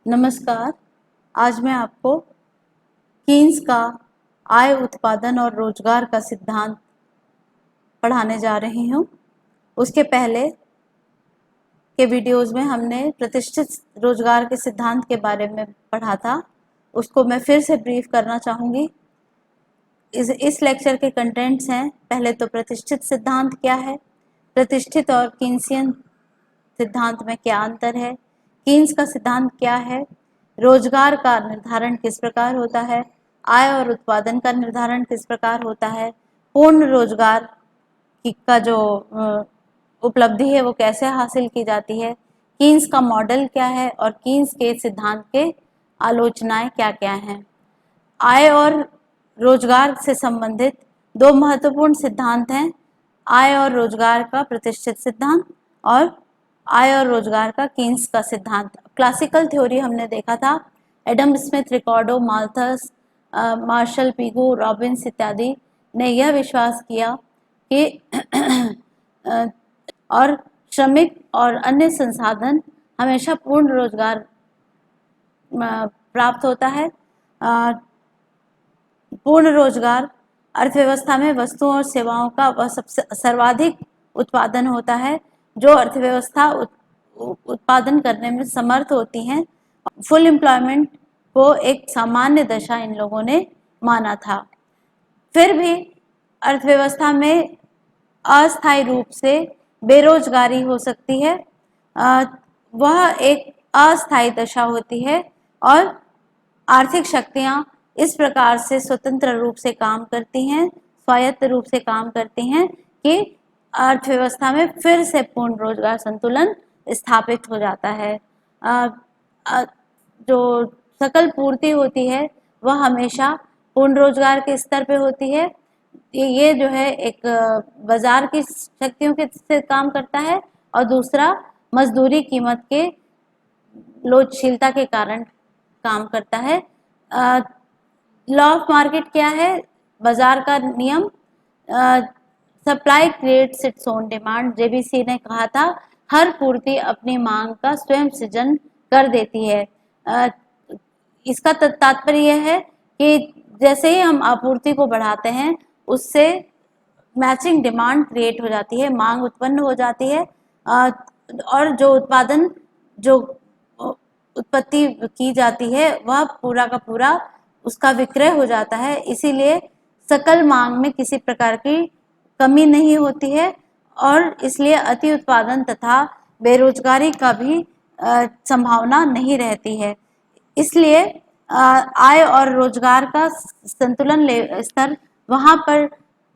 नमस्कार। आज मैं आपको कीन्स का आय, उत्पादन और रोजगार का सिद्धांत पढ़ाने जा रही हूँ। उसके पहले के वीडियोस में हमने प्रतिष्ठित रोजगार के सिद्धांत के बारे में पढ़ा था, उसको मैं फिर से ब्रीफ करना चाहूँगी। इस लेक्चर के कंटेंट्स हैं, पहले तो प्रतिष्ठित सिद्धांत क्या है, प्रतिष्ठित और कीन्सियन सिद्धांत में क्या अंतर है, कीन्स का सिद्धांत क्या है, रोजगार का निर्धारण किस प्रकार होता है, आय और उत्पादन का निर्धारण किस प्रकार होता है, पूर्ण रोजगार का जो उपलब्धि है वो कैसे हासिल की जाती है, कीन्स का मॉडल क्या है और कीन्स के सिद्धांत के आलोचनाएं क्या क्या हैं। आय और रोजगार से संबंधित दो महत्वपूर्ण सिद्धांत हैं, आय और रोजगार का प्रतिष्ठित सिद्धांत और आय और रोजगार का कीन्स का सिद्धांत। क्लासिकल थ्योरी हमने देखा था, Adam Smith, Ricardo, Malthus, Marshall, Pigou, Robbins इत्यादि ने यह विश्वास किया कि और श्रमिक और अन्य संसाधन हमेशा पूर्ण रोजगार प्राप्त होता है। पूर्ण रोजगार अर्थव्यवस्था में वस्तुओं और सेवाओं का वह सबसे सर्वाधिक उत्पादन होता है जो अर्थव्यवस्था उत्पादन करने में समर्थ होती हैं। फुल एम्प्लॉयमेंट को एक सामान्य दशा इन लोगों ने माना था। फिर भी अर्थव्यवस्था में अस्थायी रूप से बेरोजगारी हो सकती है, वह एक अस्थायी दशा होती है और आर्थिक शक्तियां इस प्रकार से स्वतंत्र रूप से काम करती हैं, स्वायत्त रूप से काम करती हैं कि अर्थव्यवस्था में फिर से पूर्ण रोजगार संतुलन स्थापित हो जाता है। जो सकल पूर्ति होती है वह हमेशा पूर्ण रोजगार के स्तर पे होती है। ये जो है एक बाजार की शक्तियों के से काम करता है और दूसरा मजदूरी कीमत के लोचशीलता के कारण काम करता है। लॉ ऑफ मार्केट क्या है? बाजार का नियम, supply creates its own demand. JBC ने कहा था, हर पूर्ति अपनी मांग का स्वयं सृजन कर देती है। इसका तात्पर्य यह है कि जैसे ही हम आपूर्ति को बढ़ाते हैं उससे मैचिंग डिमांड क्रिएट हो जाती है, मांग उत्पन्न हो जाती है और जो उत्पादन जो उत्पत्ति की जाती है वह पूरा का पूरा उसका विक्रय हो जाता है। इसीलिए सकल मांग में किसी प्रकार की कमी नहीं होती है और इसलिए अति उत्पादन तथा बेरोजगारी का भी संभावना नहीं रहती है। इसलिए आय और रोजगार का संतुलन स्तर वहां पर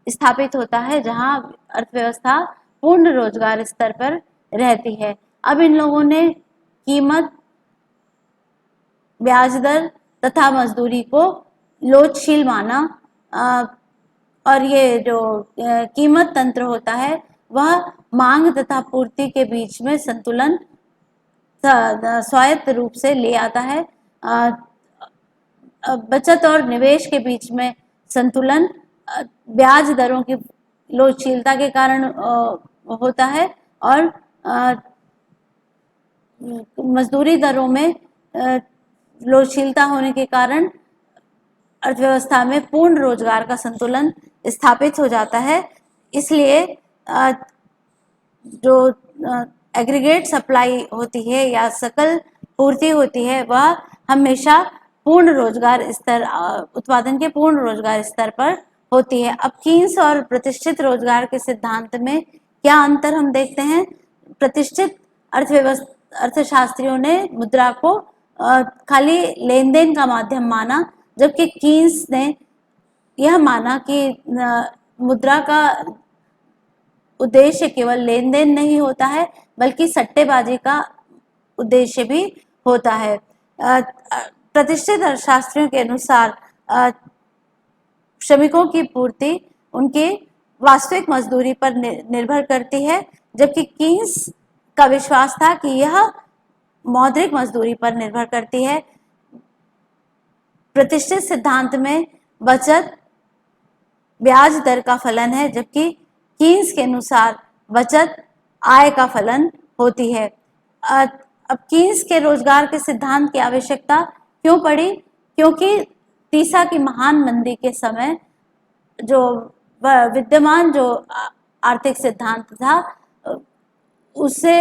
स्थापित होता है जहां अर्थव्यवस्था पूर्ण रोजगार स्तर पर रहती है। अब इन लोगों ने कीमत, ब्याज दर तथा मजदूरी को लोचशील माना और ये जो कीमत तंत्र होता है वह मांग तथा पूर्ति के बीच में संतुलन स्वायत्त रूप से ले आता है। बचत और निवेश के बीच में संतुलन ब्याज दरों की लोचशीलता के कारण होता है और मजदूरी दरों में लोचशीलता होने के कारण अर्थव्यवस्था में पूर्ण रोजगार का संतुलन स्थापित हो जाता है। इसलिए जो एग्रीगेट सप्लाई होती है या सकल पूर्ति होती है वह हमेशा पूर्ण रोजगार स्तर, उत्पादन के पूर्ण रोजगार स्तर पर होती है। अब कीन्स और प्रतिष्ठित रोजगार के सिद्धांत में क्या अंतर हम देखते हैं। प्रतिष्ठित अर्थशास्त्रियों ने मुद्रा को खाली लेन देन का माध्यम माना, जबकि कीन्स ने यह माना कि मुद्रा का उद्देश्य केवल लेन देन नहीं होता है बल्कि सट्टेबाजी का उद्देश्य भी होता है। प्रतिष्ठित अर्थशास्त्रियों के अनुसार श्रमिकों की पूर्ति उनकी वास्तविक मजदूरी पर निर्भर करती है, जबकि कीन्स का विश्वास था कि यह मौद्रिक मजदूरी पर निर्भर करती है। प्रतिष्ठित सिद्धांत में बचत ब्याज दर का फलन है, जबकि कीन्स के अनुसार बचत आय का फलन होती है। अब कीन्स के रोजगार के सिद्धांत की आवश्यकता क्यों पड़ी? क्योंकि तीसा की महान मंदी के समय जो विद्यमान जो आर्थिक सिद्धांत था उससे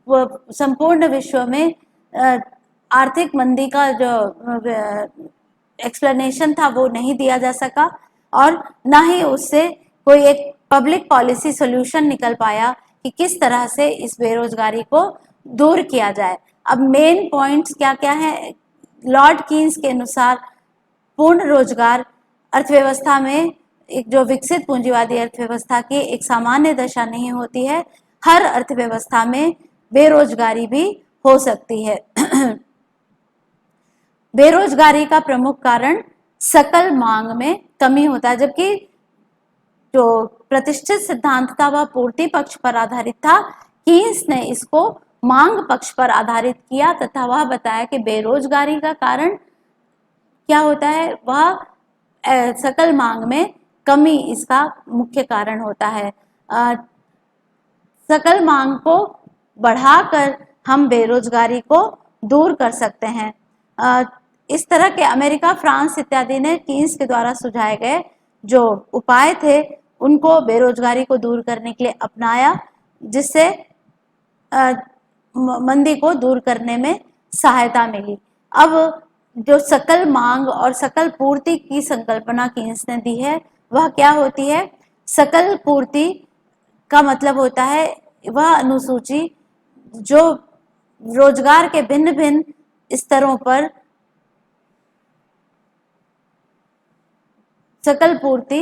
संपूर्ण विश्व में आर्थिक मंदी का जो एक्सप्लेनेशन था वो नहीं दिया जा सका और ना ही उससे कोई एक पब्लिक पॉलिसी सॉल्यूशन निकल पाया कि किस तरह से इस बेरोजगारी को दूर किया जाए। अब मेन पॉइंट्स क्या क्या हैं? लॉर्ड कीन्स के अनुसार पूर्ण रोजगार अर्थव्यवस्था में एक जो विकसित पूंजीवादी अर्थव्यवस्था की एक सामान्य दशा नहीं होती है, हर अर्थव्यवस्था में बेरोजगारी भी हो सकती है। बेरोजगारी का प्रमुख कारण सकल मांग में कमी होता है, जबकि जो प्रतिष्ठित सिद्धांत था वह पूर्ति पक्ष पर आधारित था। कीन्स ने इसको मांग पक्ष पर आधारित किया तथा वह बताया कि बेरोजगारी का कारण क्या होता है, वह सकल मांग में कमी इसका मुख्य कारण होता है। सकल मांग को बढ़ाकर हम बेरोजगारी को दूर कर सकते हैं। इस तरह के अमेरिका, फ्रांस इत्यादि ने कीन्स के द्वारा सुझाए गए जो उपाय थे उनको बेरोजगारी को दूर करने के लिए अपनाया, जिससे मंदी को दूर करने में सहायता मिली। अब जो सकल मांग और सकल पूर्ति की संकल्पना कीन्स ने दी है वह क्या होती है? सकल पूर्ति का मतलब होता है वह अनुसूची जो रोजगार के भिन्न भिन्न स्तरों पर सकल पूर्ति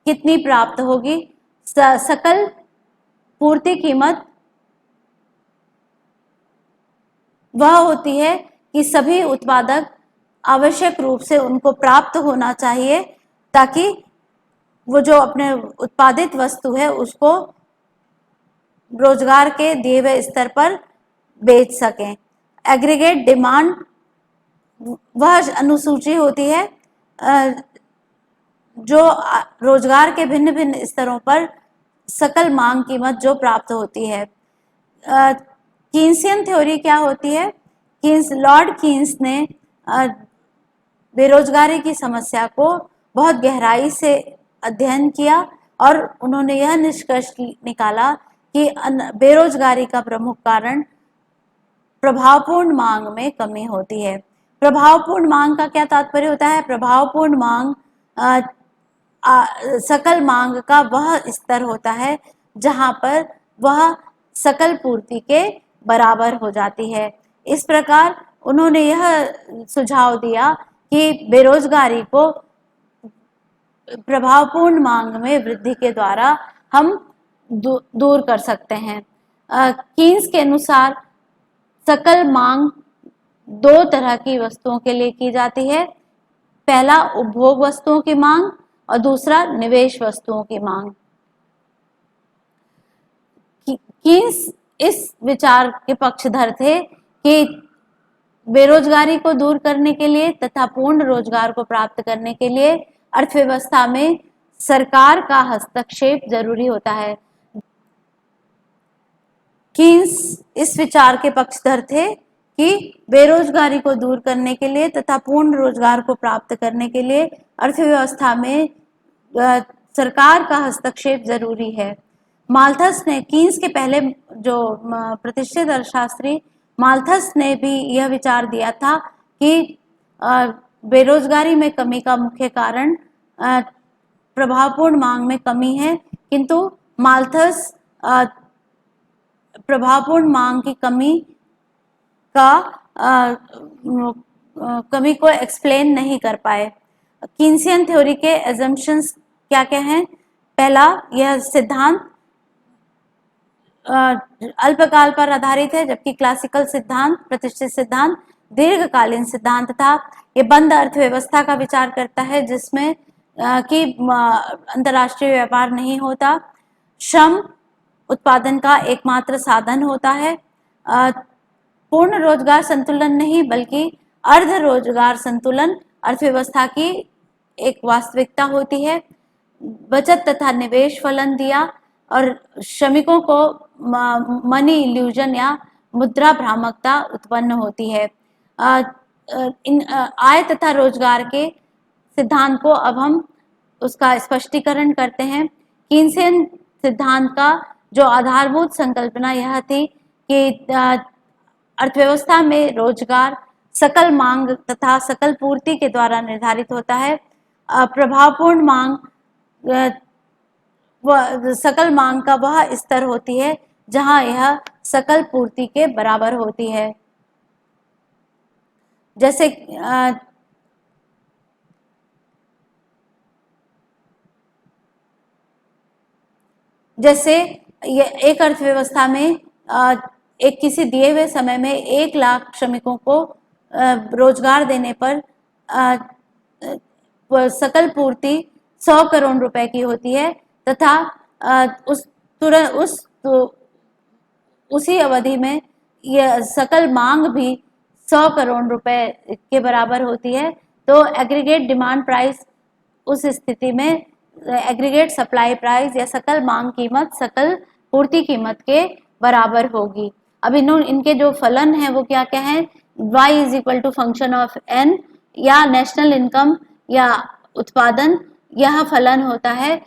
कितनी प्राप्त होगी। सकल पूर्ति कीमत वह होती है कि सभी उत्पादक आवश्यक रूप से उनको प्राप्त होना चाहिए ताकि वो जो अपने उत्पादित वस्तु है उसको रोजगार के दिए हुए स्तर पर बेच सकें। एग्रीगेट डिमांड वह अनुसूची होती है जो रोजगार के भिन्न भिन्न स्तरों पर सकल मांग कीमत जो प्राप्त होती है। कीन्सियन थ्योरी क्या होती है? लॉर्ड कीन्स ने बेरोजगारी की समस्या को बहुत गहराई से अध्ययन किया और उन्होंने यह निष्कर्ष निकाला कि बेरोजगारी का प्रमुख कारण प्रभावपूर्ण मांग में कमी होती है। प्रभावपूर्ण मांग का क्या तात्पर्य होता है? प्रभावपूर्ण मांग सकल मांग का वह स्तर होता है जहां पर वह सकल पूर्ति के बराबर हो जाती है। इस प्रकार उन्होंने यह सुझाव दिया कि बेरोजगारी को प्रभावपूर्ण मांग में वृद्धि के द्वारा हम दूर कर सकते हैं। कीन्स के अनुसार सकल मांग दो तरह की वस्तुओं के लिए की जाती है। पहला उपभोग वस्तुओं की मांग और दूसरा निवेश वस्तुओं की मांग। कीन्स इस विचार के पक्षधर थे कि बेरोजगारी को दूर करने के लिए तथा पूर्ण रोजगार को प्राप्त करने के लिए अर्थव्यवस्था में सरकार का हस्तक्षेप जरूरी होता है। कीन्स इस विचार के पक्षधर थे कि बेरोजगारी को दूर करने के लिए तथा पूर्ण रोजगार को प्राप्त करने के लिए अर्थव्यवस्था में सरकार का हस्तक्षेप जरूरी है। माल्थस ने, कीन्स के पहले जो प्रतिष्ठित अर्थशास्त्री माल्थस ने भी यह विचार दिया था कि बेरोजगारी में कमी का मुख्य कारण प्रभावपूर्ण मांग में कमी है, किंतु माल्थस प्रभावपूर्ण मांग की कमी को एक्सप्लेन नहीं कर पाए। कीन्सियन थ्योरी के एजम्पशंस क्या क्या हैं? पहला, यह सिद्धांत अल्पकाल पर आधारित है, जबकि क्लासिकल सिद्धांत, प्रतिष्ठित सिद्धांत दीर्घकालीन सिद्धांत था। ये बंद अर्थव्यवस्था का विचार करता है जिसमें कि अंतरराष्ट्रीय व्यापार नहीं होता, श्रम उत्पादन का एकमात्र साधन होता है, पूर्ण रोजगार संतुलन नहीं बल्कि अर्ध रोजगार संतुलन अर्थव्यवस्था की एक वास्तविकता होती है। बचत तथा निवेश फलन दिया और श्रमिकों को मनी इल्यूजन या मुद्रा भ्रामकता उत्पन्न होती है। आय तथा रोजगार के सिद्धांत को अब हम उसका स्पष्टीकरण करते हैं। कीन्सियन सिद्धांत का जो आधारभूत संकल्पना यह थी कि अर्थव्यवस्था में रोजगार सकल मांग तथा सकल पूर्ति के द्वारा निर्धारित होता है। प्रभावपूर्ण मांग सकल मांग का वह स्तर होती है जहां यह सकल पूर्ति के बराबर होती है। जैसे एक अर्थव्यवस्था में एक किसी दिए हुए समय में 1 लाख श्रमिकों को रोजगार देने पर सकल पूर्ति 100 करोड़ रुपए की होती है तथा उसी अवधि में यह सकल मांग भी 100 करोड़ रुपए के बराबर होती है। तो एग्रीगेट डिमांड प्राइस उस स्थिति में एग्रीगेट सप्लाई प्राइस या सकल मांग कीमत सकल पूर्ति कीमत के बराबर होगी। अब इनके जो फलन है वो क्या क्या है? y is equal to function of n या नेशनल इनकम या उत्पादन, यह फलन होता है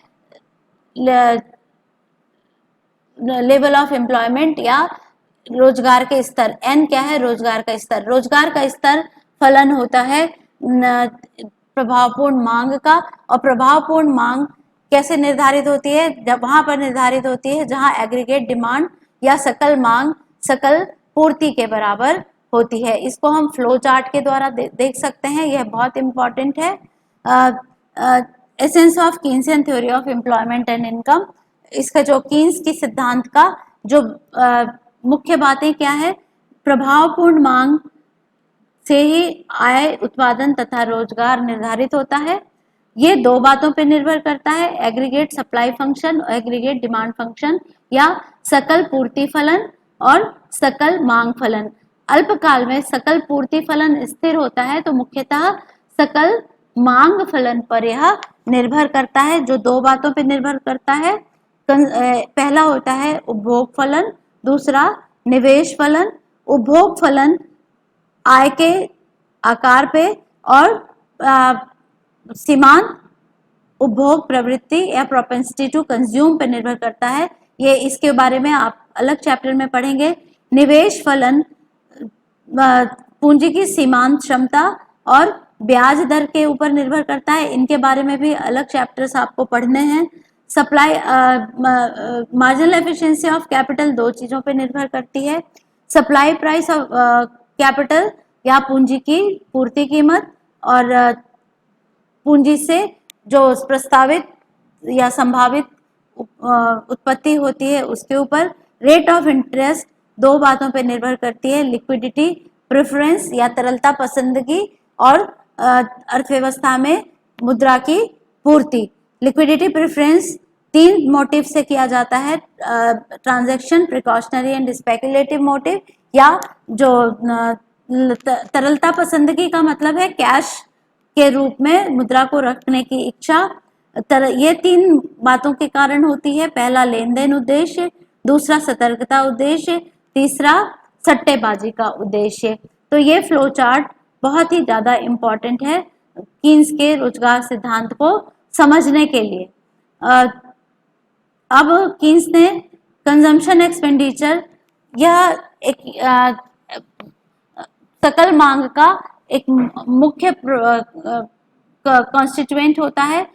लेवल ऑफ एम्प्लॉयमेंट या रोजगार के स्तर। n क्या है? रोजगार का स्तर। रोजगार का स्तर फलन होता है प्रभावपूर्ण मांग का। और प्रभावपूर्ण मांग कैसे निर्धारित होती है? जब वहां पर निर्धारित होती है जहां एग्रीगेट डिमांड या सकल मांग सकल पूर्ति के बराबर होती है। इसको हम फ्लो चार्ट के द्वारा देख सकते हैं, यह बहुत इंपॉर्टेंट है। Essence of Keynesian theory of employment and income, इसका जो कीन्स की सिद्धांत का जो मुख्य बातें क्या है? प्रभावपूर्ण मांग से ही आय, उत्पादन तथा रोजगार निर्धारित होता है। ये दो बातों पर निर्भर करता है, एग्रीगेट सप्लाई फंक्शन और एग्रीगेट डिमांड फंक्शन या सकल पूर्ति फलन और सकल मांग फलन। अल्पकाल में सकल पूर्ति फलन स्थिर होता है तो मुख्यतः सकल मांग फलन पर यह निर्भर करता है, जो दो बातों पर निर्भर करता है। पहला होता है उपभोग फलन, दूसरा निवेश फलन। उपभोग फलन आय के आकार पे और सीमांत उपभोग प्रवृत्ति या प्रोपेंसिटी टू कंज्यूम पर निर्भर करता है। ये इसके बारे में आप अलग चैप्टर में पढ़ेंगे। निवेश फलन पूंजी की सीमांत क्षमता और ब्याज दर के ऊपर निर्भर करता है। इनके बारे में भी अलग चैप्टर्स आपको पढ़ने हैं। Supply marginal efficiency of capital दो चीजों पर निर्भर करती है, सप्लाई प्राइस ऑफ कैपिटल या पूंजी की पूर्ति कीमत और पूंजी से जो प्रस्तावित या संभावित उत्पत्ति होती है उसके ऊपर। रेट ऑफ इंटरेस्ट दो बातों पर निर्भर करती है, लिक्विडिटी प्रेफरेंस या तरलता पसंदगी और अर्थव्यवस्था में मुद्रा की पूर्ति। लिक्विडिटी प्रेफरेंस 3 मोटिव से किया जाता है, transaction, precautionary and speculative motive, या जो तरलता पसंदगी का मतलब है कैश के रूप में मुद्रा को रखने की इच्छा। ये 3 बातों के कारण होती है। पहला लेन देन उद्देश्य, दूसरा सतर्कता उद्देश्य, तीसरा सट्टेबाजी का उद्देश्य। तो ये फ्लो चार्ट बहुत ही ज्यादा इम्पोर्टेंट है कीन्स के रोजगार सिद्धांत को समझने के लिए। अब कीन्स ने कंजम्पशन एक्सपेंडिचर, यह एक सकल मांग का एक मुख्य कॉन्स्टिट्यूएंट होता है।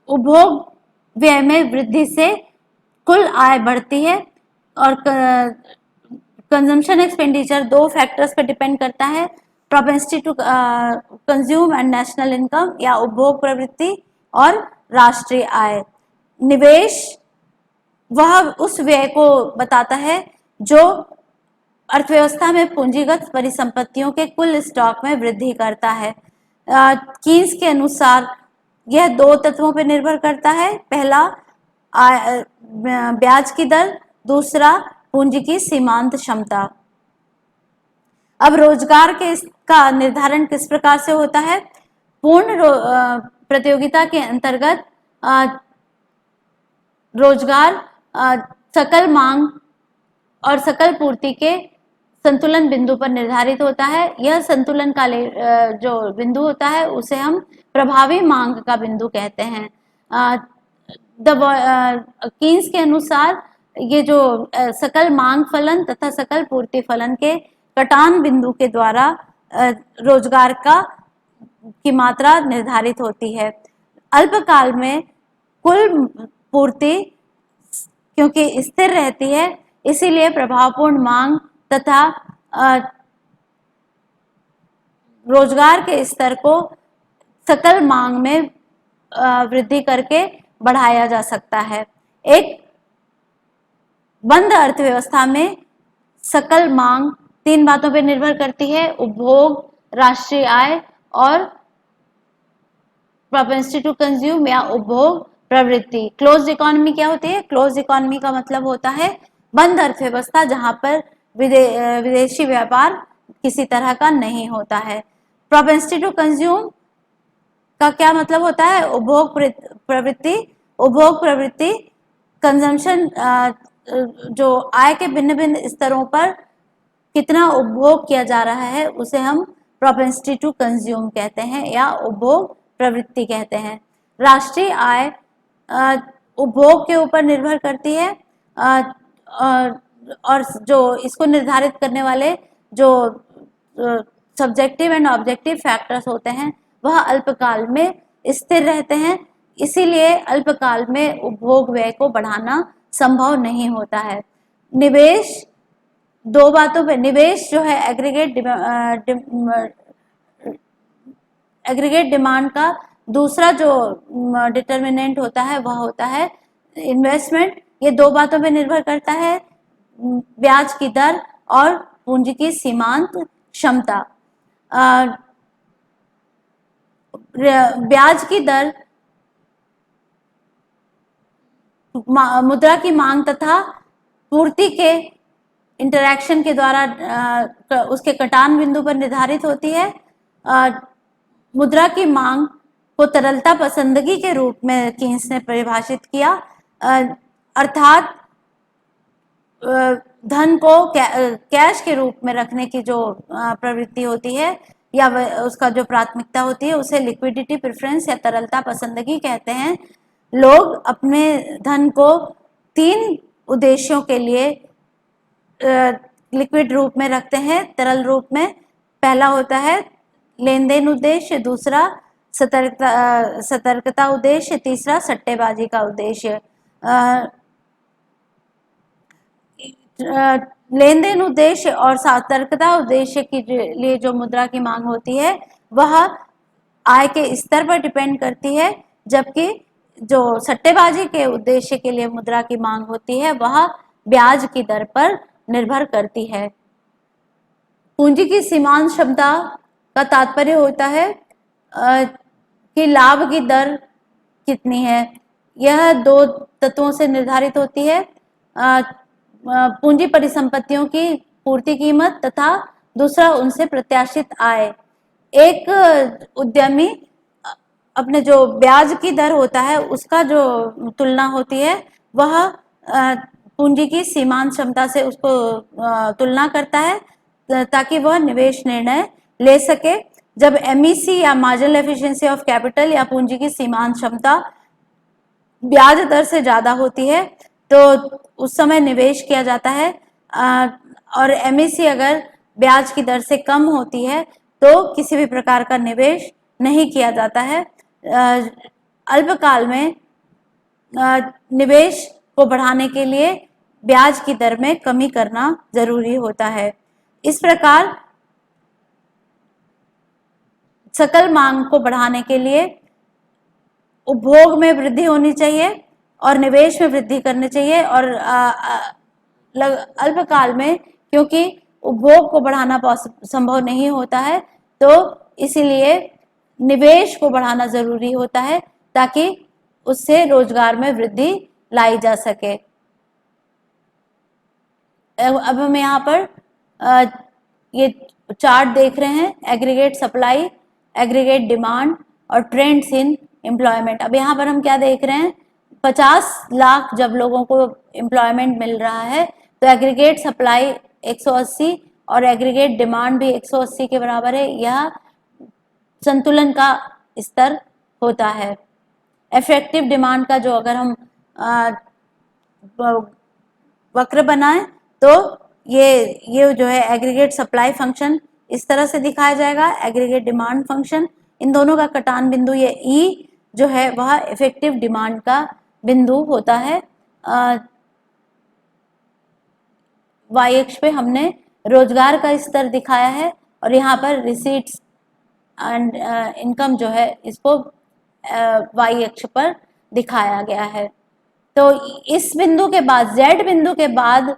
उपभोग व्यय में वृद्धि से कुल आय बढ़ती है और कंजम्पशन एक्सपेंडिचर 2 फैक्टर्स पर डिपेंड करता है, propensity to consume and national income या उपभोग प्रवृत्ति और राष्ट्रीय आय। निवेश वह उस व्यय को बताता है जो अर्थव्यवस्था में पूंजीगत परिसंपत्तियों के कुल स्टॉक में वृद्धि करता है। कीन्स के अनुसार यह 2 तत्वों पर निर्भर करता है, पहला ब्याज की दर, दूसरा पूंजी की सीमांत क्षमता। अब रोजगार का निर्धारण किस प्रकार से होता है? पूर्ण प्रतियोगिता के अंतर्गत रोजगार सकल मांग और सकल पूर्ति के संतुलन बिंदु पर निर्धारित होता है। यह संतुलन का जो बिंदु होता है उसे हम प्रभावी मांग का बिंदु कहते हैं। कीन्स के अनुसार ये जो सकल मांग फलन तथा सकल पूर्ति फलन के कटान बिंदु के द्वारा रोजगार की मात्रा निर्धारित होती है। अल्पकाल में कुल पूर्ति क्योंकि स्थिर रहती है, इसीलिए प्रभावपूर्ण मांग तथा रोजगार के स्तर को सकल मांग में वृद्धि करके बढ़ाया जा सकता है। एक बंद अर्थव्यवस्था में सकल मांग तीन बातों पर निर्भर करती है: उपभोग, राष्ट्रीय आय और प्रोपेंसिटी टू कंज्यूम या उपभोग प्रवृत्ति। क्लोज्ड इकोनॉमी क्या होती है? क्लोज्ड इकोनॉमी का मतलब होता है बंद अर्थव्यवस्था जहां पर विदेशी व्यापार किसी तरह का नहीं होता है। प्रोपेंसिटी टू कंज्यूम का क्या मतलब होता है? उपभोग प्रवृत्ति। उपभोग प्रवृत्ति कंजम्पशन, जो आय के भिन्न भिन्न स्तरों पर कितना उपभोग किया जा रहा है उसे हम प्रोपेंसिटी टू कंज्यूम कहते हैं या उपभोग प्रवृत्ति कहते हैं। राष्ट्रीय आय उपभोग के ऊपर निर्भर करती है और जो इसको निर्धारित करने वाले जो सब्जेक्टिव एंड ऑब्जेक्टिव फैक्टर्स होते हैं वह अल्पकाल में स्थिर रहते हैं, इसीलिए अल्पकाल में उपभोग व्यय को बढ़ाना संभव नहीं होता है। निवेश, दो बातों पे निवेश जो है एग्रीगेट डिमांड का दूसरा जो डिटर्मिनेंट होता है वह होता है इन्वेस्टमेंट। ये दो बातों पे निर्भर करता है: ब्याज की दर और पूंजी की सीमांत क्षमता। ब्याज की दर मुद्रा की मांग तथा पूर्ति के इंटरैक्शन के द्वारा उसके कटान बिंदु पर निर्धारित होती है। मुद्रा की मांग को तरलता पसंदगी के रूप में कीन्स ने परिभाषित किया, अर्थात धन को कैश के रूप में रखने की जो प्रवृत्ति होती है या उसका जो प्राथमिकता होती है उसे लिक्विडिटी प्रेफरेंस या तरलता पसंदगी कहते हैं। लोग अपने धन को तीन उद्देश्यों के लिए लिक्विड रूप में रखते हैं, तरल रूप में। पहला होता है लेन देन उद्देश्य, दूसरा सतर्कता उद्देश्य, तीसरा सट्टेबाजी का उद्देश्य। लेन देन उद्देश्य और सतर्कता उद्देश्य के लिए जो मुद्रा की मांग होती है वह आय के स्तर पर डिपेंड करती है, जबकि जो सट्टेबाजी के उद्देश्य के लिए मुद्रा की मांग होती है वह ब्याज की दर पर निर्भर करती है। पूंजी की सीमांत क्षमता का तात्पर्य होता है कि लाभ की दर कितनी है। यह दो तत्वों से निर्धारित होती है: पूंजी परिसंपत्तियों की पूर्ति कीमत तथा दूसरा उनसे प्रत्याशित आय। एक उद्यमी अपने जो ब्याज की दर होता है उसका जो तुलना होती है वह पूंजी की सीमांत क्षमता से उसको तुलना करता है ताकि वह निवेश निर्णय ले सके। जब एमईसी या मार्जिनल एफिशिएंसी ऑफ कैपिटल या पूंजी की सीमांत क्षमता ब्याज दर से ज्यादा होती है तो उस समय निवेश किया जाता है, और एमईसी अगर ब्याज की दर से कम होती है तो किसी भी प्रकार का निवेश नहीं किया जाता है। अल्पकाल में निवेश को बढ़ाने के लिए ब्याज की दर में कमी करना जरूरी होता है। इस प्रकार सकल मांग को बढ़ाने के लिए उपभोग में वृद्धि होनी चाहिए और निवेश में वृद्धि करनी चाहिए, और अल्पकाल में क्योंकि उपभोग को बढ़ाना संभव नहीं होता है तो इसीलिए निवेश को बढ़ाना जरूरी होता है ताकि उससे रोजगार में वृद्धि लाई जा सके। अब हम यहाँ पर ये चार्ट देख रहे हैं, एग्रीगेट सप्लाई, एग्रीगेट डिमांड और ट्रेंड्स इन एम्प्लॉयमेंट। अब यहाँ पर हम क्या देख रहे हैं? 50 लाख जब लोगों को एम्प्लॉयमेंट मिल रहा है तो एग्रीगेट सप्लाई 180 और एग्रीगेट डिमांड भी 180 के बराबर है, यह संतुलन का स्तर होता है। इफेक्टिव डिमांड का जो अगर हम वक्र बनाएं तो ये जो है एग्रीगेट सप्लाई फंक्शन इस तरह से दिखाया जाएगा, एग्रीगेट डिमांड फंक्शन, इन दोनों का कटान बिंदु ये ई जो है वह इफेक्टिव डिमांड का बिंदु होता है। वाई अक्ष पे हमने रोजगार का स्तर दिखाया है और यहाँ पर रिसीट्स एंड इनकम जो है इसको वाई अक्ष पर दिखाया गया है। तो इस बिंदु के बाद जेड बिंदु के बाद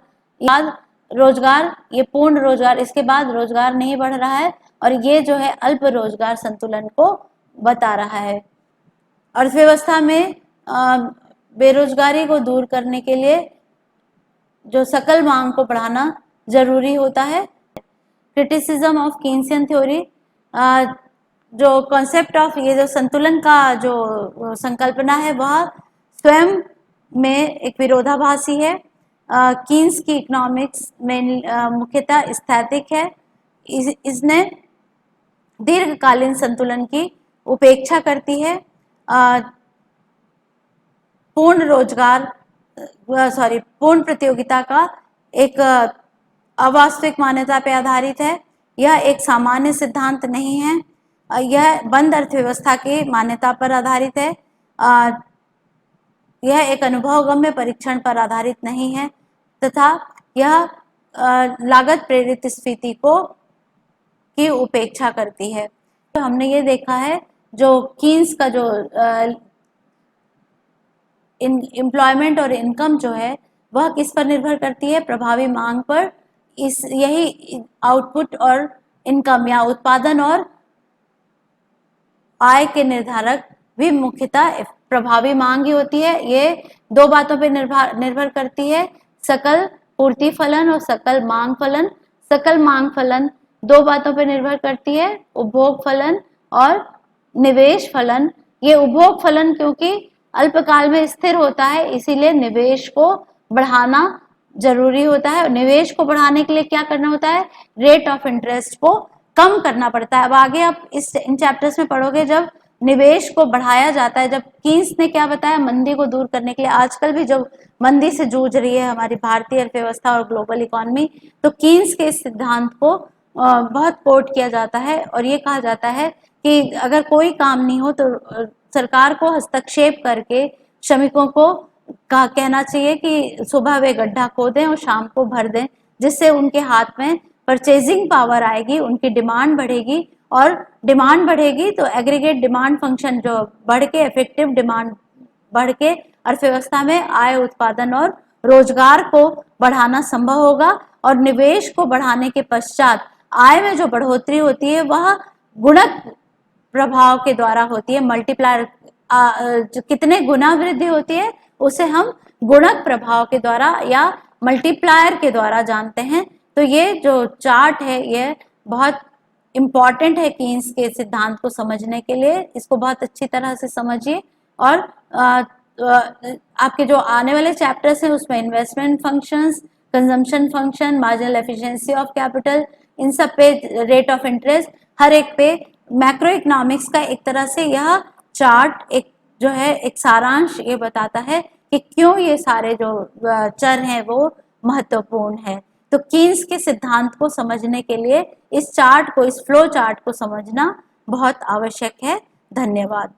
रोजगार, ये पूर्ण रोजगार, इसके बाद रोजगार नहीं बढ़ रहा है और ये जो है अल्प रोजगार संतुलन को बता रहा है। अर्थव्यवस्था में बेरोजगारी को दूर करने के लिए जो सकल मांग को बढ़ाना जरूरी होता है। क्रिटिसिज्म ऑफ कीन्सियन थ्योरी, जो कॉन्सेप्ट ऑफ ये जो संतुलन का जो संकल्पना है वह स्वयं में एक विरोधाभासी है। कीन्स की इकोनॉमिक्स में मुख्यतः स्थैतिक है, इसने दीर्घकालीन संतुलन की उपेक्षा करती है। पूर्ण प्रतियोगिता का एक अवास्तविक मान्यता पर आधारित है, यह एक सामान्य सिद्धांत नहीं है, यह बंद अर्थव्यवस्था की मान्यता पर आधारित है, यह एक अनुभवगम्य परीक्षण पर आधारित नहीं है तथा यह लागत प्रेरित स्फीति की उपेक्षा करती है। तो हमने ये देखा है जो कीन्स का जो एम्प्लॉयमेंट और इनकम जो है वह किस पर निर्भर करती है, प्रभावी मांग पर। यही आउटपुट और इनकम या उत्पादन और आय के निर्धारक भी मुख्यतः प्रभावी मांग ही होती है। ये दो बातों पर निर्भर करती है, सकल पूर्ति फलन और सकल मांग फलन। सकल मांग फलन दो बातों पर निर्भर करती है, उपभोग फलन और निवेश फलन। ये उपभोग फलन क्योंकि अल्पकाल में स्थिर होता है इसीलिए निवेश को बढ़ाना जरूरी होता है। निवेश को बढ़ाने के लिए क्या करना होता है, रेट ऑफ इंटरेस्ट को कम करना पड़ता है। अब आगे आप इन चैप्टर्स में पढ़ोगे जब निवेश को बढ़ाया जाता है, जब कीन्स ने क्या बताया, मंदी को दूर करने के लिए, आजकल भी जब मंदी से जूझ रही है हमारी भारतीय अर्थव्यवस्था और ग्लोबल इकोनॉमी, तो कीन्स के इस सिद्धांत को बहुत कोट किया जाता है और ये कहा जाता है कि अगर कोई काम नहीं हो तो सरकार को हस्तक्षेप करके श्रमिकों को कहना चाहिए कि सुबह वे गड्ढा खोदें और शाम को भर दें, जिससे उनके हाथ में परचेजिंग पावर आएगी, उनकी डिमांड बढ़ेगी और डिमांड बढ़ेगी तो एग्रीगेट डिमांड फंक्शन जो बढ़ के इफेक्टिव डिमांड बढ़ के अर्थव्यवस्था में आय, उत्पादन और रोजगार को बढ़ाना संभव होगा। और निवेश को बढ़ाने के पश्चात आय में जो बढ़ोतरी होती है वह गुणक प्रभाव के द्वारा होती है, मल्टीप्लायर, जो कितने गुना वृद्धि होती है उसे हम गुणक प्रभाव के द्वारा या मल्टीप्लायर के द्वारा जानते हैं। तो ये जो चार्ट है ये बहुत इम्पॉर्टेंट है कीन्स के सिद्धांत को समझने के लिए, इसको बहुत अच्छी तरह से समझिए। और आपके जो आने वाले चैप्टर्स हैं उसमें investment functions, consumption function, marginal efficiency of capital, इन सब पे रेट ऑफ इंटरेस्ट, हर एक पे मैक्रो इकोनॉमिक्स का एक तरह से यह चार्ट एक जो है एक सारांश ये बताता है कि क्यों ये सारे जो चर हैं वो महत्वपूर्ण है। तो कीन्स के सिद्धांत को समझने के लिए इस चार्ट को, इस फ्लो चार्ट को समझना बहुत आवश्यक है। धन्यवाद।